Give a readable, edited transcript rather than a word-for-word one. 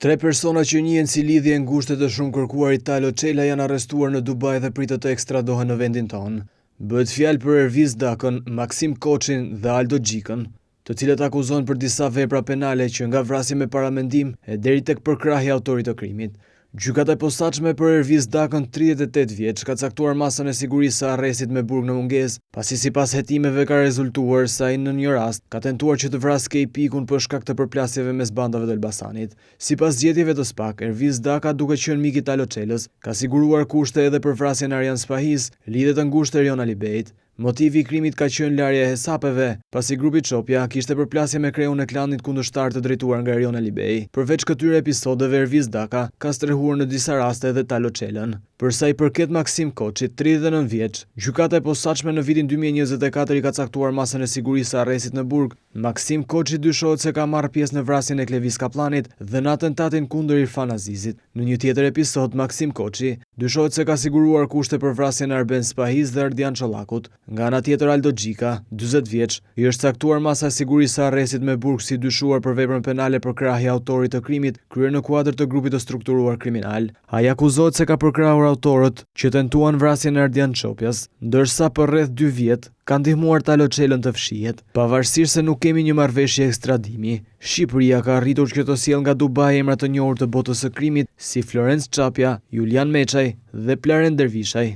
Tre persona që njihen si lidhje ngushtë të shumë kërkuar Italo Çela janë arrestuar në Dubai dhe pritet të ekstradohen në vendin tonë. Bëhet fjalë për Erviz Dakën, Maksim Koçin dhe Aldo Gjikën, të cilët akuzohen për disa vepra penale që nga vrasje me paramendim e deri tek përkrahja e autorit të krimit. Gjykata e posaçme për Erviz Dakën, 38 vjeç, ka caktuar masën e sigurisë së arrestit me burg në mungesë, pasi sipas hetimeve ka rezultuar se ai në një rast ka tentuar që të vrasë Kejpikun për shkak të përplasjeve mes bandave të Elbasanit. Sipas zgjedhjeve të SPAK, Erviz Daka, duke qenë mik i Italo Çelës, ka siguruar kushte edhe për vrasjen e Arjan Spahis, lidhje të ngushtë të Erion Alibejit. Motivi i krimit ka qenë larja e hesapeve, pasi grupi Çopja kishte përplasje me kreun e klanit kundërshtar të drejtuar nga Erion Alibej. Përveç këtyre episodeve, Erviz Daka ka strehuar në disa raste edhe Italo Çelën. Për sa i përket Maksim Koçit, 39 vjeç, gjykata e posaçme në vitin 2024 i ka caktuar masën e sigurisë së arrestit në burg. Maksim Koçi dyshohet se ka marrë pjesë në vrasjen e Klevis Kaplanit dhe në atentatin kundër Irfan Azizit. Në një tjetër episod, Maksim Koçi dyshohet se ka siguruar kushte për vrasjen e Arben Spahis dhe Ardian Çollakut. Nga ana tjetër, Aldo Gjika, 40 vjeç, i është caktuar masa e sigurisë së arrestit me burg si dyshuar për veprën penale për krahje autorit të krimit kryer në kuadër të grupit të strukturuar kriminal. Ai akuzohet se ka përkrahur autorët që tentuan vrasjen e Ardian Çopjas, ndërsa për rreth 2 vjet ka ndihmuar Italo Çelën të fshihet. Pavarësisht se nuk kemi një marrëveshje ekstradimi, Shqipëria ka arritur që të sjellë nga Dubai emra të njohur të botës së krimit si Florenc Çapja, Julian Meçaj dhe Plaren Dervishaj.